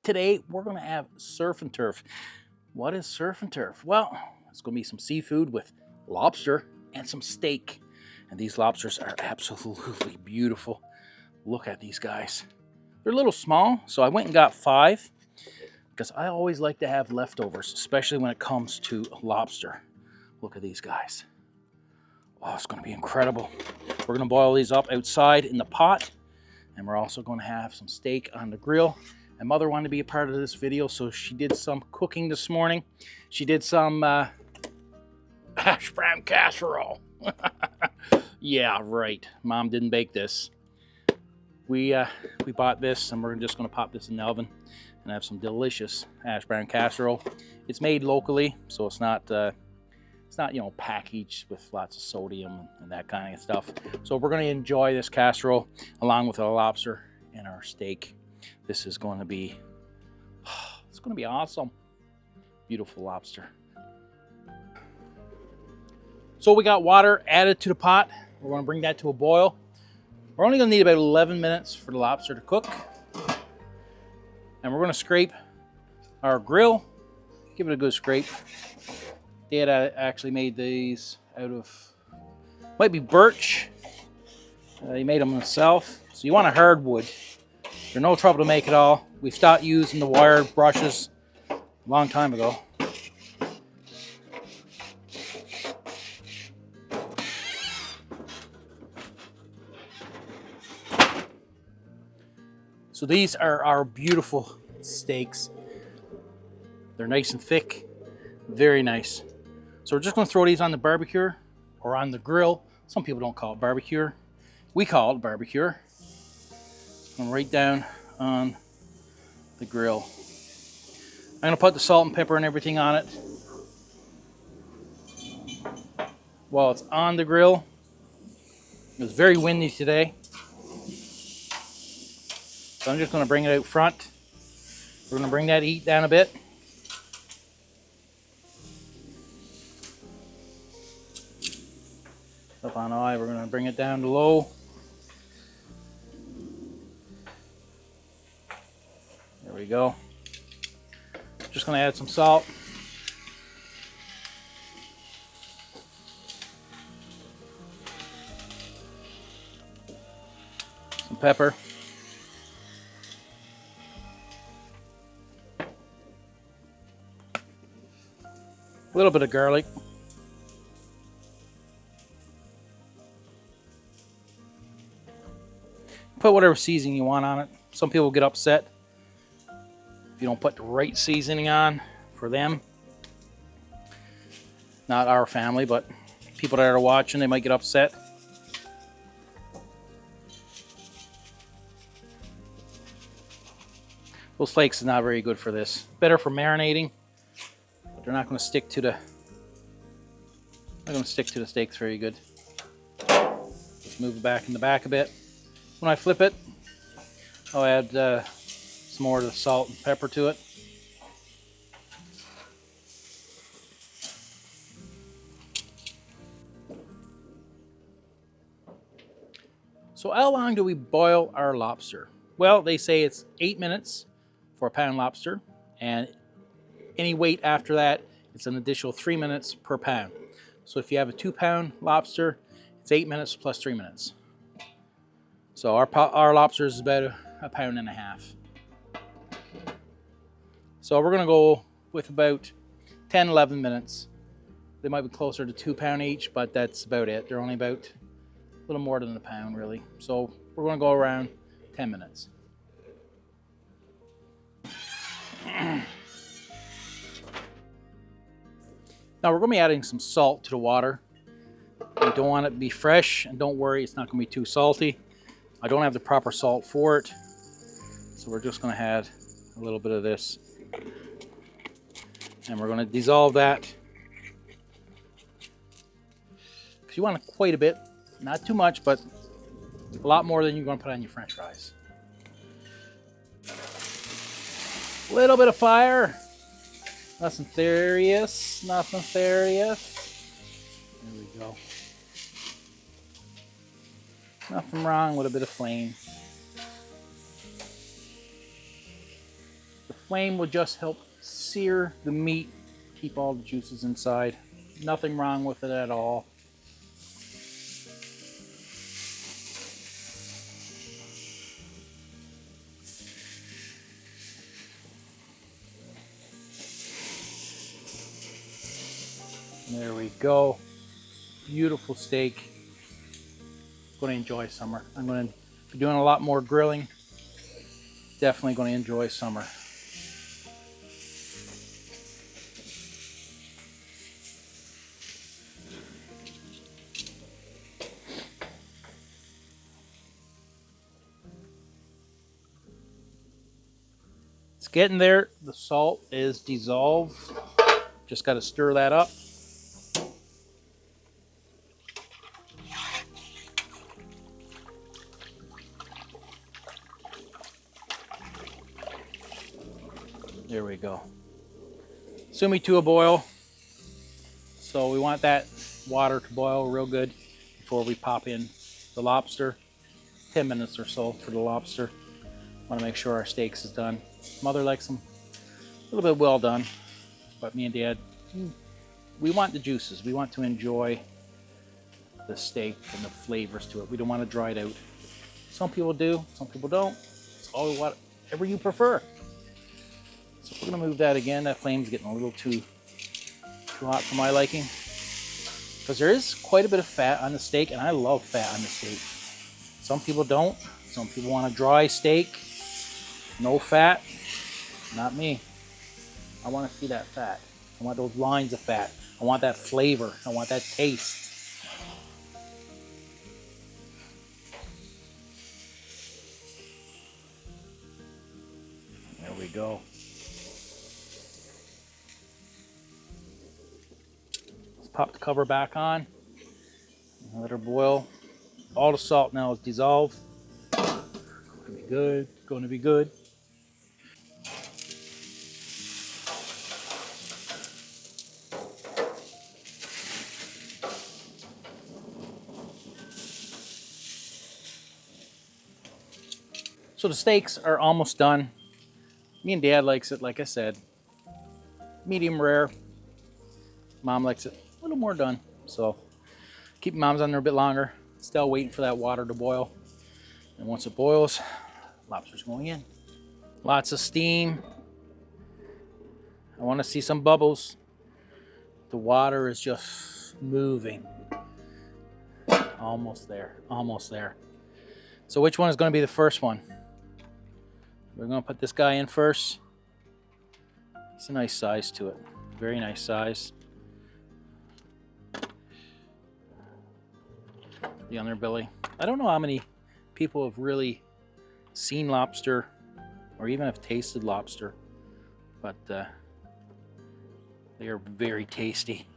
Today we're going to have surf and turf. What is surf and turf? Well, it's going to be some seafood with lobster and some steak. And these lobsters are absolutely beautiful. Look at these guys. They're a little small, so I went and got 5 because I always like to have leftovers, especially when it comes to lobster. Look at these guys. Oh, it's going to be incredible. We're going to boil these up outside in the pot, and we're also going to have some steak on the grill. My mother wanted to be a part of this video, so she did some cooking this morning. She did some hash brown casserole. Yeah, right. Mom didn't bake this. We bought this, and we're just going to pop this in the oven and have some delicious hash brown casserole. It's made locally, so it's not packaged with lots of sodium and that kind of stuff. So we're going to enjoy this casserole along with our lobster and our steak. This is going to be, it's going to be awesome. Beautiful lobster. So we got water added to the pot. We're going to bring that to a boil. We're only going to need about 11 minutes for the lobster to cook. And we're going to scrape our grill. Give it a good scrape. Dad actually made these out of, might be birch. He made them himself. So you want a hardwood. They're no trouble to make at all. We stopped using the wire brushes a long time ago. So these are our beautiful steaks. They're nice and thick, very nice. So we're just going to throw these on the barbecue or on the grill. Some people don't call it barbecue. We call it barbecue. And right down on the grill. I'm going to put the salt and pepper and everything on it while it's on the grill. It was very windy today. So I'm just going to bring it out front. We're going to bring that heat down a bit. Up on high, we're going to bring it down to low. There we go. Just going to add some salt. Some pepper. A little bit of garlic. Put whatever seasoning you want on it. Some people get upset if you don't put the right seasoning on for them. Not our family, but people that are watching, they might get upset. Those flakes are not very good for this. Better for marinating, but they're not going to stick to the steaks very good. Let's move it back in the back a bit. When I flip it, I'll add some more of the salt and pepper to it. So how long do we boil our lobster? Well, they say it's 8 minutes for a pound lobster, and any weight after that, it's an additional 3 minutes per pound. So if you have a 2-pound lobster, it's 8 minutes plus 3 minutes. So our lobster is about a pound and a half. So we're going to go with about 10, 11 minutes. They might be closer to 2 pounds each, but that's about it. They're only about a little more than a pound, really. So we're going to go around 10 minutes. Now we're going to be adding some salt to the water. We don't want it to be fresh, and don't worry, it's not going to be too salty. I don't have the proper salt for it, so we're just going to add a little bit of this. And we're going to dissolve that. Because you want quite a bit, not too much, but a lot more than you're going to put on your French fries. A little bit of fire. Nothing serious, nothing serious. There we go. Nothing wrong with a bit of flame. The flame will just help sear the meat, keep all the juices inside. Nothing wrong with it at all. There we go. Beautiful steak. Going to enjoy summer. I'm going to be doing a lot more grilling. Definitely going to enjoy summer. It's getting there. The salt is dissolved. Just got to stir that up. There we go. Sumi to a boil. So we want that water to boil real good before we pop in the lobster. 10 minutes or so for the lobster. Want to make sure our steaks is done. Mother likes them a little bit well done, but me and Dad, we want the juices. We want to enjoy the steak and the flavors to it. We don't want to dry it out. Some people do, some people don't. It's all whatever you prefer. So we're gonna move that again. That flame's getting a little too hot for my liking, because there is quite a bit of fat on the steak, and I love fat on the steak. Some people don't. Some people want a dry steak, no fat. Not me. I want to see that fat. I want those lines of fat. I want that flavor. I want that taste. There we go. Let's pop the cover back on. Let her boil. All the salt now is dissolved. Going to be good. Going to be good. So the steaks are almost done. Me and Dad likes it, like I said, medium rare. Mom likes it a little more done. So keep Mom's on there a bit longer. Still waiting for that water to boil. And once it boils, lobster's going in. Lots of steam. I want to see some bubbles. The water is just moving. Almost there, almost there. So which one is going to be the first one? We're going to put this guy in first. It's a nice size to it. Very nice size. The underbelly. I don't know how many people have really seen lobster or even have tasted lobster, but they are very tasty.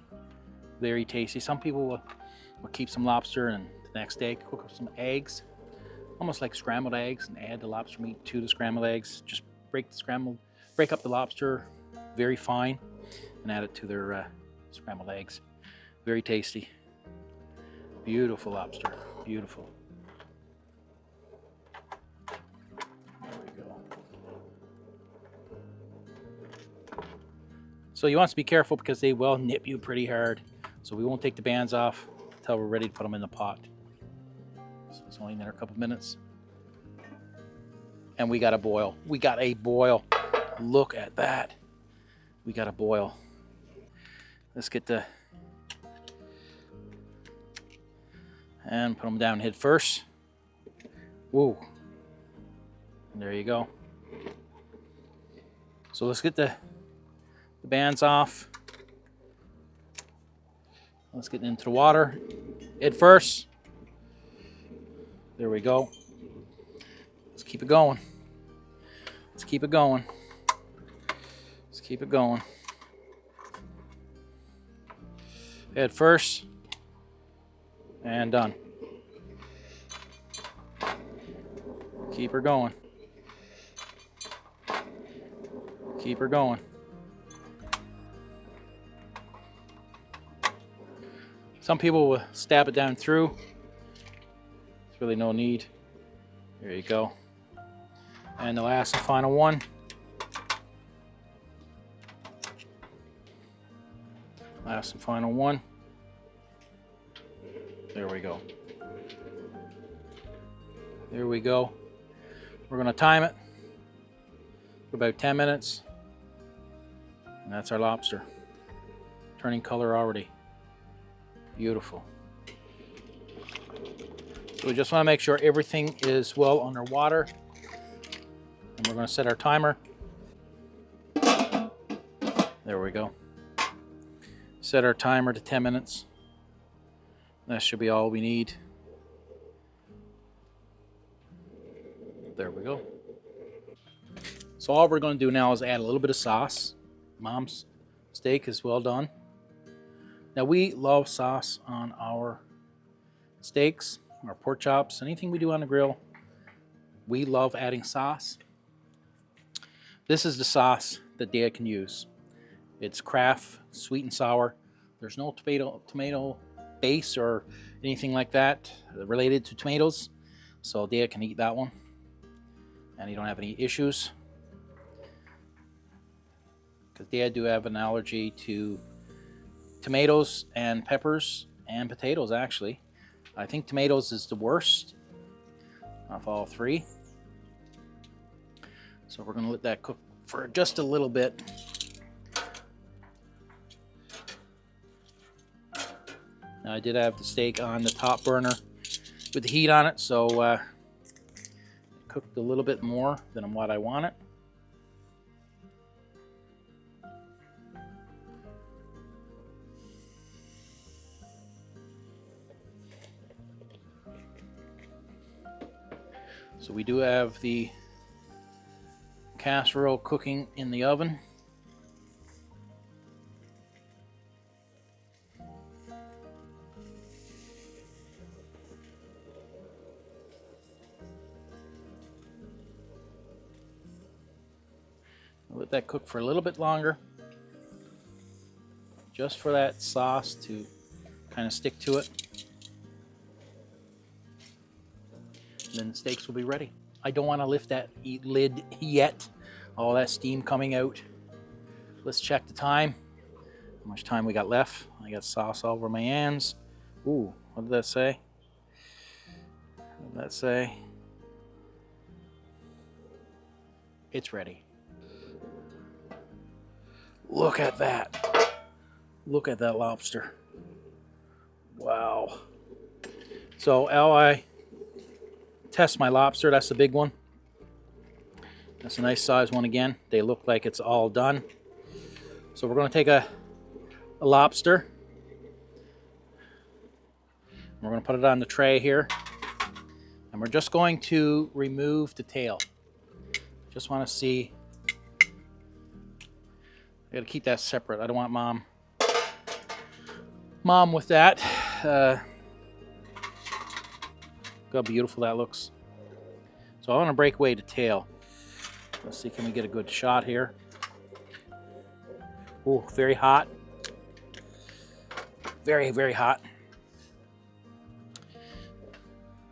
Very tasty. Some people will keep some lobster and the next day cook up some eggs, almost like scrambled eggs, and add the lobster meat to the scrambled eggs. Just break up the lobster very fine and add it to their scrambled eggs. Very tasty. Beautiful lobster. Beautiful. There we go. So you want to be careful because they will nip you pretty hard. So we won't take the bands off until we're ready to put them in the pot. So it's only another couple minutes. And we got a boil. We got a boil. Look at that. We got a boil. Let's get the... and put them down head first. Whoa. And there you go. So let's get the bands off. Let's get into the water. Head first. There we go. Let's keep it going. Let's keep it going. Let's keep it going. Head first. And done. Keep her going. Keep her going. Some people will stab it down through. There's really no need. There you go. And the last and final one. Last and final one. There we go. There we go. We're going to time it for about 10 minutes. And that's our lobster. Turning color already. Beautiful. So we just want to make sure everything is well underwater. And we're going to set our timer. There we go. Set our timer to 10 minutes. That should be all we need. There we go. So all we're going to do now is add a little bit of sauce. Mom's steak is well done. Now we love sauce on our steaks, our pork chops, anything we do on the grill. We love adding sauce. This is the sauce that Dad can use. It's Kraft, sweet and sour. There's no tomato base or anything like that related to tomatoes. So Dad can eat that one. And you don't have any issues. Because Dad do have an allergy to tomatoes and peppers and potatoes, actually. I think tomatoes is the worst of all three. So we're going to let that cook for just a little bit. Now I did have the steak on the top burner with the heat on it, so it cooked a little bit more than what I wanted. So we do have the casserole cooking in the oven. Let that cook for a little bit longer, just for that sauce to kind of stick to it. And then the steaks will be ready. I don't want to lift that lid yet. All that steam coming out. Let's check the time. How much time we got left? I got sauce all over my hands. Ooh, what did that say? What did that say? It's ready. Look at that. Look at that lobster. Wow. So I test my lobster. That's the big one. That's a nice size one again. They look like it's all done. So we're going to take a lobster. We're going to put it on the tray here. And we're just going to remove the tail. Just want to see. I got to keep that separate. I don't want mom with that. Look how beautiful that looks. So I want to break away the tail. Let's see, can we get a good shot here? Oh, very hot. Very, very hot.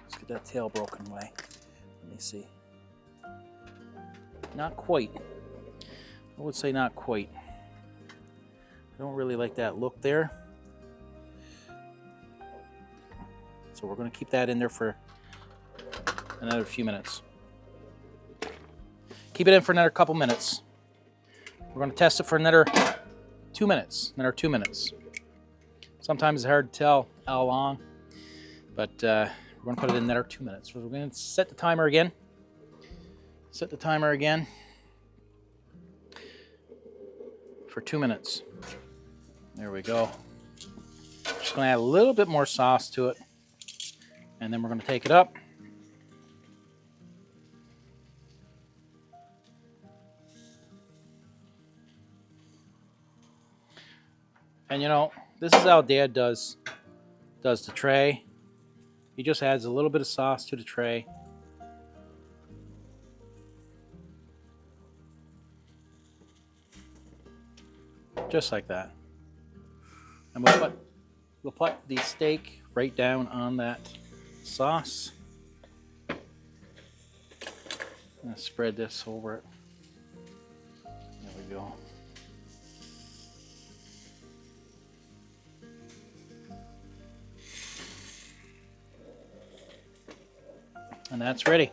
Let's get that tail broken away. Let me see. Not quite. I would say not quite. I don't really like that look there. So we're going to keep that in there for another few minutes. Keep it in for another couple minutes. We're going to test it for another 2 minutes. Another 2 minutes. Sometimes it's hard to tell how long, but we're going to put it in another 2 minutes. So we're going to set the timer again. Set the timer again for 2 minutes. There we go. Just going to add a little bit more sauce to it, and then we're going to take it up. And you know, this is how Dad does the tray. He just adds a little bit of sauce to the tray. Just like that. And we'll put the steak right down on that sauce. And spread this over it. There we go. And that's ready.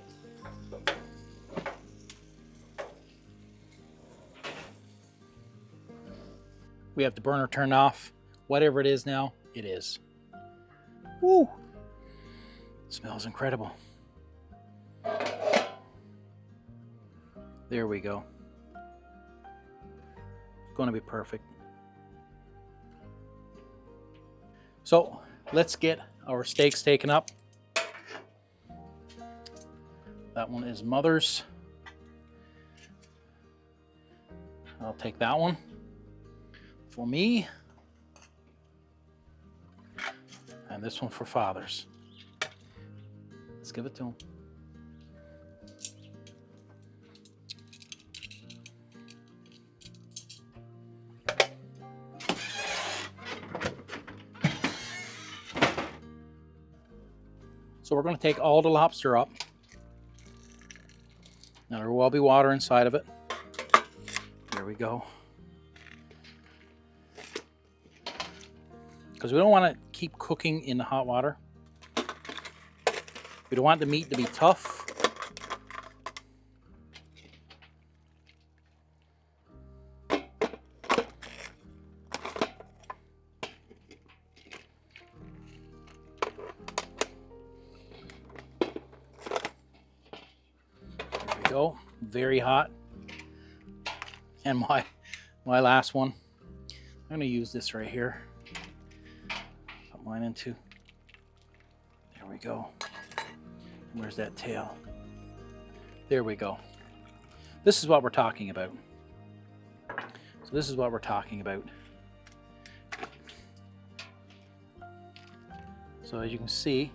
We have the burner turned off. Whatever it is now, it is. Woo! Smells incredible. There we go. It's going to be perfect. So let's get our steaks taken up. That one is Mother's. I'll take that one for me. And this one for Father's. Let's give it to him. So we're going to take all the lobster up. Now there will be water inside of it. There we go. Because we don't want to keep cooking in the hot water. We don't want the meat to be tough. There we go. Very hot. And my last one. I'm going to use this right here. Put mine into. There we go. Where's that tail? There we go. This is what we're talking about. So this is what we're talking about. So as you can see,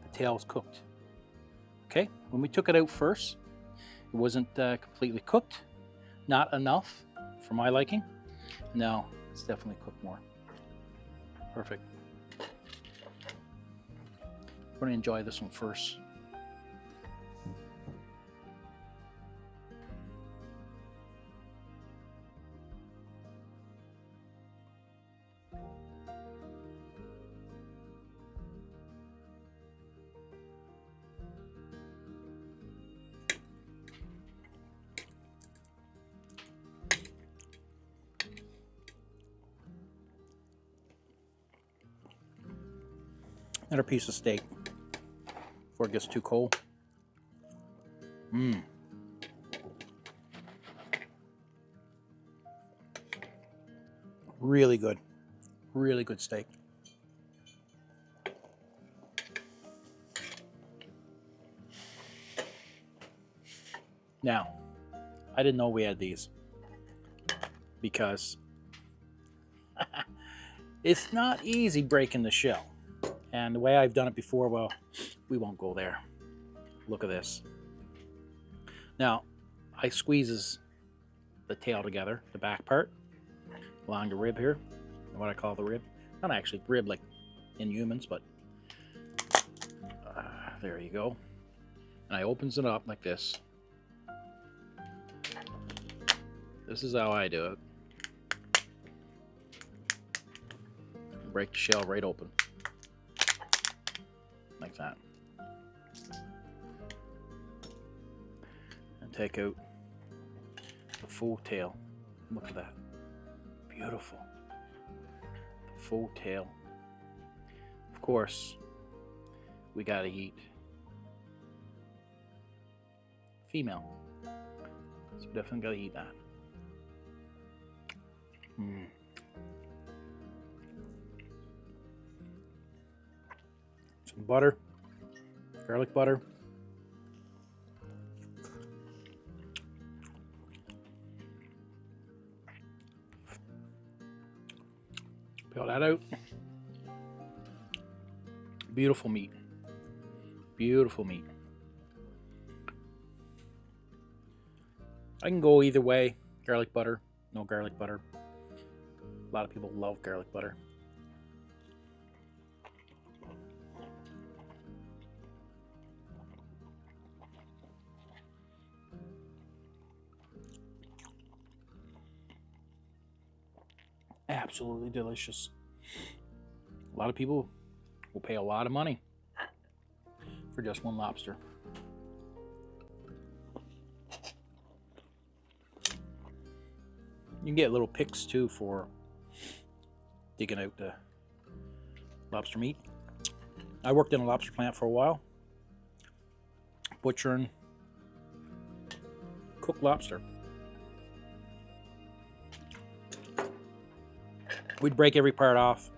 the tail is cooked. Okay, when we took it out first, it wasn't completely cooked. Not enough for my liking. Now it's definitely cooked more. Perfect. We're going to enjoy this one first. Another piece of steak before it gets too cold. Really good. Really good steak. Now, I didn't know we had these because it's not easy breaking the shell. And the way I've done it before, well, we won't go there. Look at this. Now, I squeezes the tail together, the back part, along the rib here, what I call the rib. Not actually rib like in humans, but there you go. And I opens it up like this. This is how I do it. Break the shell right open. Like that. And take out the full tail. Look at that. Beautiful. The full tail. Of course, we gotta eat female. So we definitely gotta eat that. Some butter, garlic butter. Peel that out. Beautiful meat. Beautiful meat. I can go either way. Garlic butter, no garlic butter. A lot of people love garlic butter. Absolutely delicious. A lot of people will pay a lot of money for just one lobster. You can get little picks too for digging out the lobster meat. I worked in a lobster plant for a while, butchering cooked lobster. We'd break every part off,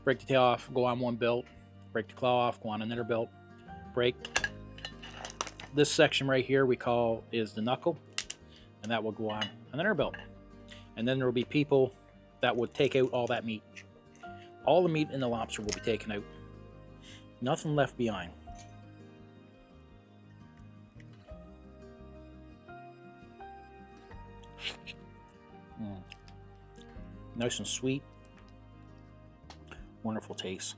break the tail off, go on one belt, break the claw off, go on another belt, break. This section right here we call is the knuckle, and that will go on another belt. And then there will be people that would take out all that meat. All the meat in the lobster will be taken out. Nothing left behind. Nice and sweet. Wonderful taste.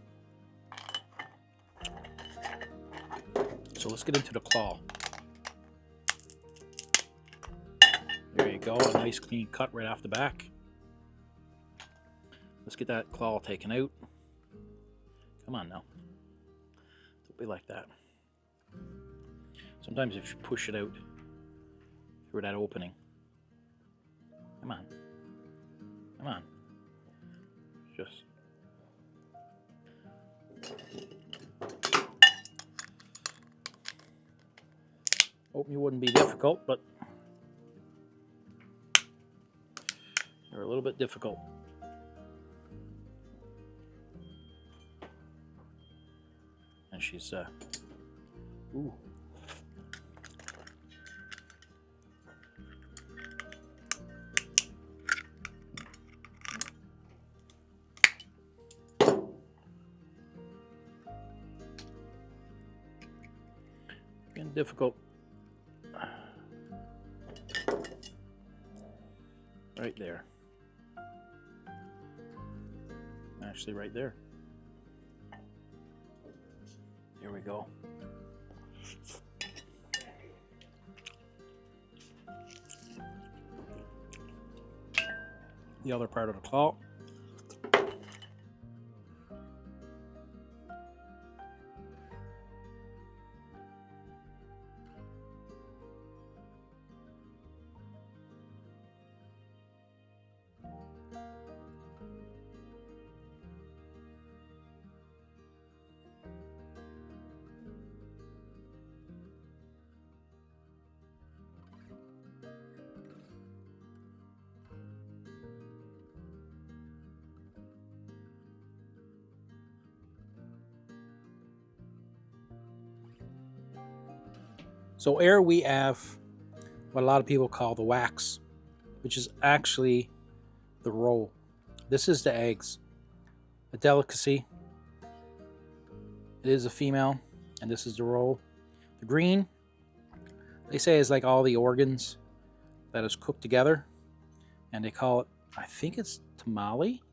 So let's get into the claw. There you go, a nice clean cut right off the back. Let's get that claw taken out. Come on now. Don't be like that. Sometimes if you push it out through that opening. Come on. Come on. Just. Hoping you wouldn't be difficult, but they're a little bit difficult. And she's, ooh. Getting difficult. Right there. Actually, right there. Here we go. The other part of the claw. So here we have what a lot of people call the wax, which is actually the roll. This is the eggs, a delicacy. It is a female, and this is the roll. The green, they say, is like all the organs that is cooked together, and they call it, I think it's tamale.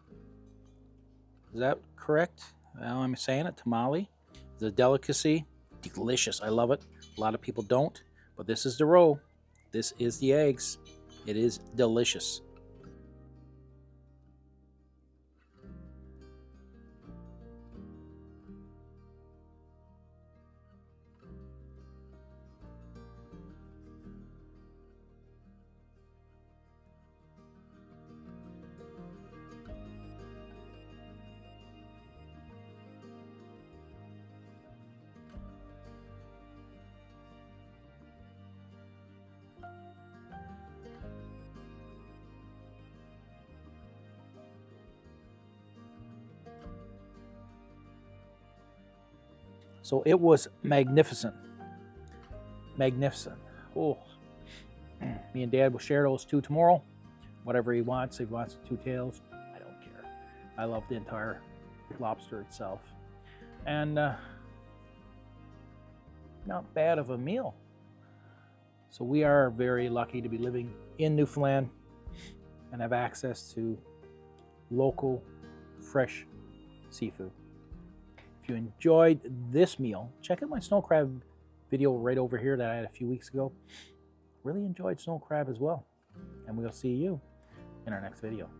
Is that correct? Well, I'm saying it, tamale. It's a delicacy, delicious. I love it. A lot of people don't, but this is the roll. This is the eggs. It is delicious. So it was magnificent. Magnificent. Oh, me and Dad will share those two tomorrow. Whatever he wants. If he wants 2 tails, I don't care. I love the entire lobster itself. And not bad of a meal. So we are very lucky to be living in Newfoundland and have access to local, fresh seafood. If you enjoyed this meal, check out my snow crab video right over here that I had a few weeks ago. Really enjoyed snow crab as well. And we'll see you in our next video.